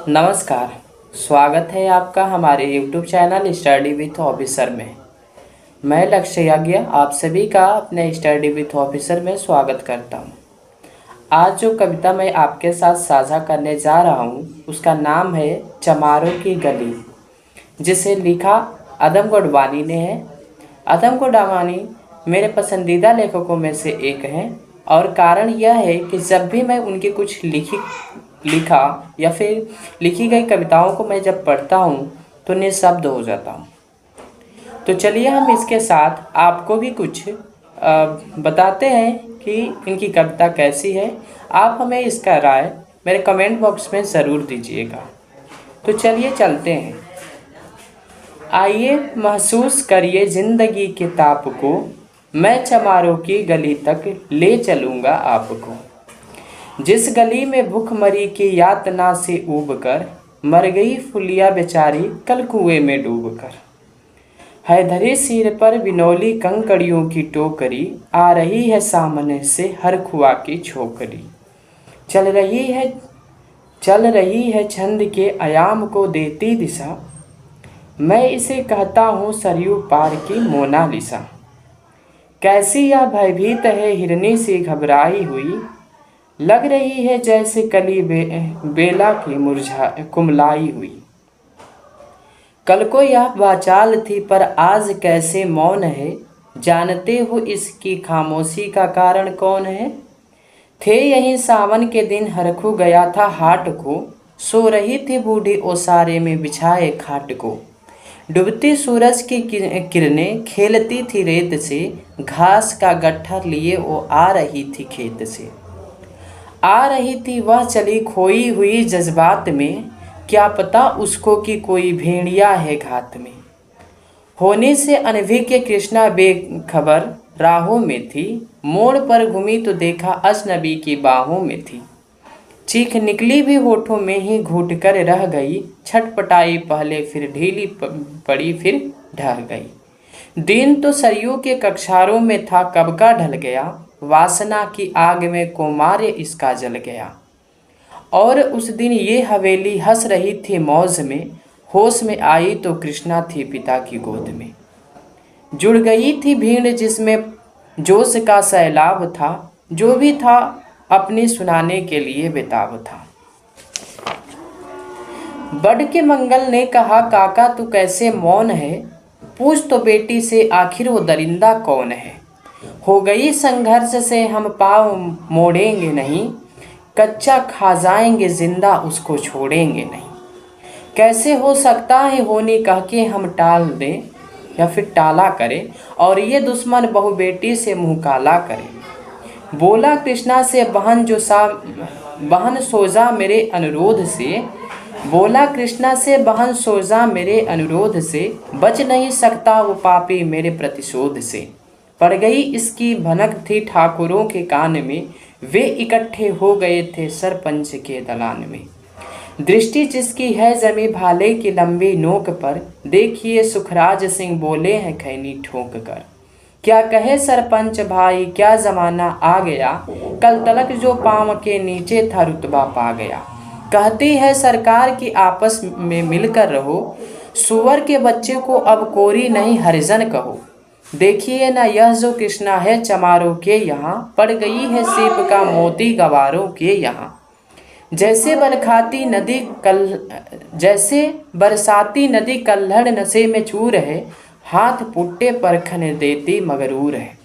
नमस्कार। स्वागत है आपका हमारे YouTube channel study with officer में। मैं लक्ष्य यज्ञ आप सभी का अपने स्टडी विथ ऑफिसर में स्वागत करता हूं। आज जो कविता मैं आपके साथ साझा करने जा रहा हूं उसका नाम है चमारों की गली, जिसे लिखा अदम गोडवानी ने है। अदम गोडवानी मेरे पसंदीदा लेखकों में से एक हैं और कारण यह है कि जब भी मैं उनकी कुछ लिखा या फिर लिखी गई कविताओं को मैं जब पढ़ता हूँ तो निःशब्द हो जाता हूँ। तो चलिए हम इसके साथ आपको भी कुछ बताते हैं कि इनकी कविता कैसी है। आप हमें इसका राय मेरे कमेंट बॉक्स में ज़रूर दीजिएगा। तो चलिए चलते हैं। आइए महसूस करिए ज़िंदगी के ताप को, मैं चमारों की गली तक ले चलूँगा आपको। जिस गली में भूखमरी की यातना से ऊब कर मर गई फुलिया बेचारी कल कुएं में डूब कर। हैदरी सिर पर बिनौली कंकड़ियों की टोकरी, आ रही है सामने से हर खुआ की छोकरी। चल रही है छंद के आयाम को देती दिशा, मैं इसे कहता हूँ सरयू पार की मोनालिसा। कैसी यह भयभीत है हिरनी सी घबराई हुई, लग रही है जैसे कली बेला की कुमलाई हुई। कल को यह वाचाल थी पर आज कैसे मौन है, जानते हो इसकी खामोशी का कारण कौन है। थे यहीं सावन के दिन हरखू गया था हाट को, सो रही थी बूढ़ी ओसारे में बिछाए खाट को। डूबती सूरज की किरणें खेलती थी रेत से, घास का गट्ठर लिए वो आ रही थी खेत से। आ रही थी वह चली खोई हुई जज्बात में, क्या पता उसको कि कोई भेड़िया है घात में। होने से अनभिज्ञ कृष्णा बेखबर राहों में थी, मोड़ पर घूमी तो देखा अजनबी की बाहों में थी। चीख निकली भी होठों में ही घूट कर रह गई, छटपटाई पहले फिर ढीली पड़ी फिर ढह गई। दिन तो सरयू के कक्षारों में था कब का ढल गया, वासना की आग में कौमार्य इसका जल गया। और उस दिन ये हवेली हंस रही थी मौज में, होश में आई तो कृष्णा थी पिता की गोद में। जुड़ गई थी भीड़ जिसमें जोश का सैलाब था, जो भी था अपनी सुनाने के लिए बेताब था। बड़ के मंगल ने कहा काका तू कैसे मौन है, पूछ तो बेटी से आखिर वो दरिंदा कौन है। हो गई संघर्ष से हम पाँव मोड़ेंगे नहीं, कच्चा खा जाएंगे जिंदा उसको छोड़ेंगे नहीं। कैसे हो सकता है होने कह के हम टाल दें या फिर टाला करें, और ये दुश्मन बहु बेटी से मुँह काला करें। बोला कृष्णा से बहन सोजा मेरे अनुरोध से, बोला कृष्णा से बहन सोजा मेरे अनुरोध से, बच नहीं सकता वो पापी मेरे प्रतिशोध से। पड़ गई इसकी भनक थी ठाकुरों के कान में, वे इकट्ठे हो गए थे सरपंच के दलान में। दृष्टि जिसकी है जमी भाले की लंबी नोक पर, देखिए सुखराज सिंह बोले हैं खैनी ठोक कर। क्या कहे सरपंच भाई क्या जमाना आ गया, कल तलक जो पाँव के नीचे था रुतबा पा गया। कहती है सरकार की आपस में मिलकर रहो, सुअर के बच्चे को अब कोरी नहीं हरिजन कहो। देखिए न यह जो कृष्णा है चमारों के यहाँ, पड़ गई है सीप का मोती गवारों के यहाँ। जैसे बरसाती नदी कल्हड़ नशे में चूर है, हाथ पुट्टे पर खन देती मगरूर है।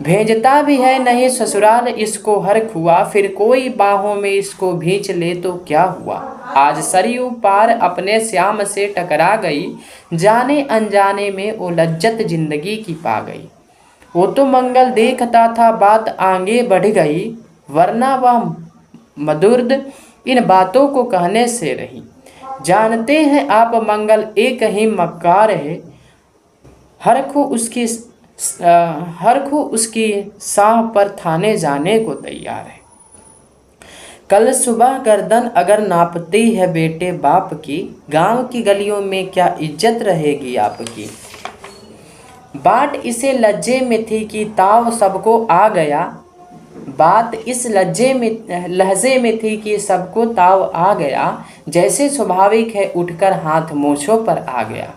भेजता भी है नहीं ससुराल इसको हर खुआ, फिर कोई बाहों में इसको भींच ले तो क्या हुआ। आज सरयू पार अपने श्याम से टकरा गई, जाने अनजाने में वो लज्जत जिंदगी की पा गई। वो तो मंगल देखता था बात आगे बढ़ गई, वरना वह मधुर्द इन बातों को कहने से रही। जानते हैं आप मंगल एक ही मक्कार है, हर खू उसकी साह पर थाने जाने को तैयार है। कल सुबह गर्दन अगर नापती है बेटे बाप की, गांव की गलियों में क्या इज्जत रहेगी आपकी। बाट इसे लज्जे में थी कि ताव सबको आ गया, बात इस लहजे में थी कि सबको ताव आ गया, जैसे स्वाभाविक है उठकर हाथ मोछों पर आ गया।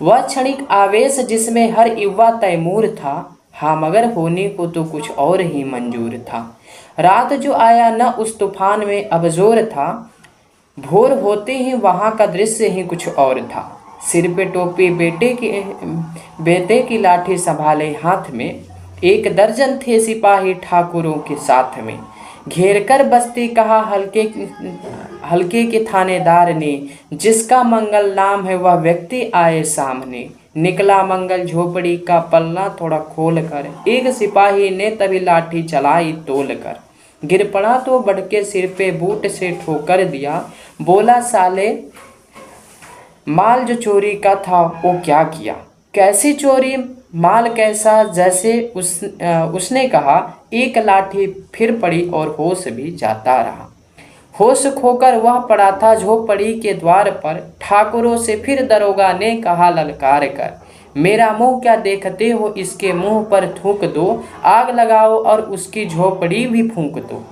वह क्षणिक आवेश जिसमें हर युवा तैमूर था, हाँ मगर होने को तो कुछ और ही मंजूर था। रात जो आया न उस तूफान में अब जोर था, भोर होते ही वहाँ का दृश्य ही कुछ और था। सिर पे टोपी, बेटे की लाठी संभाले हाथ में, 1 दर्जन थे सिपाही ठाकुरों के साथ में। घेर कर बस्ती कहा हल्के के थानेदार ने, जिसका मंगल नाम है वह व्यक्ति आए सामने। निकला मंगल झोपड़ी का पल्ला थोड़ा खोल कर, एक सिपाही ने तभी लाठी चलाई तोल कर। गिर पड़ा तो बढ़ के सिर पे बूट से ठोकर दिया, बोला साले माल जो चोरी का था वो क्या किया। कैसी चोरी, माल कैसा, जैसे उसने कहा। एक लाठी फिर पड़ी और होश भी जाता रहा। होश खोकर वह पड़ा था झोपड़ी के द्वार पर। ठाकुरों से फिर दरोगा ने कहा ललकार कर, मेरा मुंह क्या देखते हो, इसके मुंह पर थूक दो, आग लगाओ और उसकी झोपड़ी भी फूंक दो।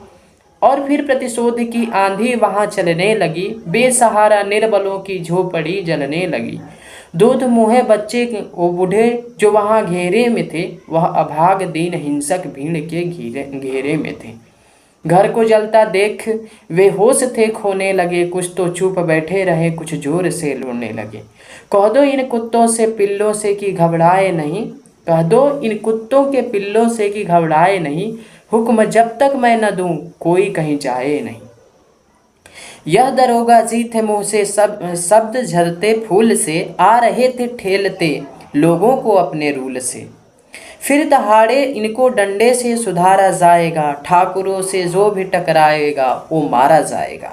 और फिर प्रतिशोध की आंधी वहां चलने लगी, बेसहारा निर्बलों की झोपड़ी जलने लगी। दूध मुँहे बच्चे वो बूढ़े जो वहां घेरे में थे, वह अभाग दीन हिंसक भीड़ के घेरे में थे। घर को जलता देख वे होश थे खोने लगे, कुछ तो चुप बैठे रहे, कुछ जोर से लड़ने लगे। कह दो इन कुत्तों से पिल्लों से कि घबराए नहीं, कह दो इन कुत्तों के पिल्लों से कि घबराए नहीं, हुक्म जब तक मैं न दूं कोई कहीं जाए नहीं। यह दरोगा जी थे मुंह से शब्द झरते फूल से, आ रहे थे ठेलते लोगों को अपने रूल से। फिर दहाड़े इनको डंडे से सुधारा जाएगा, ठाकुरों से जो भी टकराएगा वो मारा जाएगा।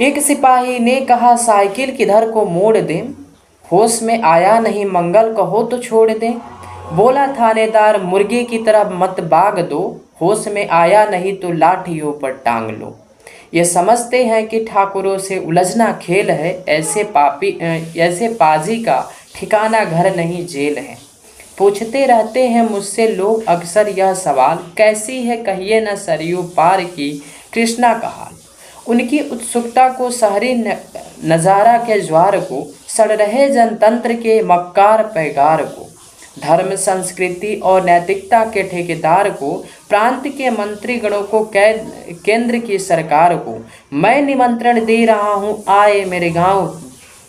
एक सिपाही ने कहा साइकिल किधर को मोड़ दें, होश में आया नहीं मंगल कहो तो छोड़ दें। बोला थानेदार मुर्गे की तरह मत बाग दो, होश में आया नहीं तो लाठियों पर टांग लो। ये समझते हैं कि ठाकुरों से उलझना खेल है, ऐसे पाजी का ठिकाना घर नहीं जेल है। पूछते रहते हैं मुझसे लोग अक्सर यह सवाल, कैसी है कहिए न सरयू पार की कृष्णा का हाल। उनकी उत्सुकता को, शहरी नज़ारा के ज्वार को, सड़ रहे जनतंत्र के मक्कार पैगार को, धर्म संस्कृति और नैतिकता के ठेकेदार को, प्रांत के मंत्री गणों को, केंद्र की सरकार को मैं निमंत्रण दे रहा हूँ, आए मेरे गांव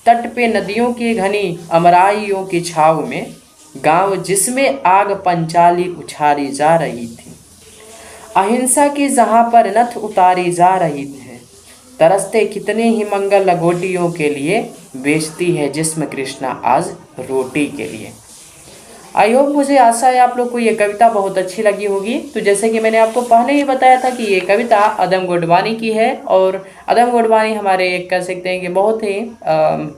तट पे नदियों की घनी अमराइयों की छाव में। गांव जिसमें आग पंचाली उछाली जा रही थी, अहिंसा की जहां पर नथ उतारी जा रही है। तरसते कितने ही मंगल लंगोटियों के लिए, बेचती है जिस्म कृष्णा आज रोटी के लिए। आई होप, मुझे आशा है आप लोग को ये कविता बहुत अच्छी लगी होगी। तो जैसे कि मैंने आपको पहले ही बताया था कि ये कविता अदम गोडवानी की है, और अदम गोडवानी हमारे एक कह सकते हैं कि बहुत ही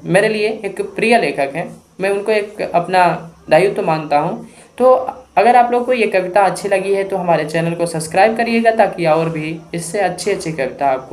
मेरे लिए एक प्रिय लेखक हैं। मैं उनको एक अपना दायित्व मानता हूँ। तो अगर आप लोग को ये कविता अच्छी लगी है तो हमारे चैनल को सब्सक्राइब करिएगा, ताकि और भी इससे अच्छी अच्छी कविता आपको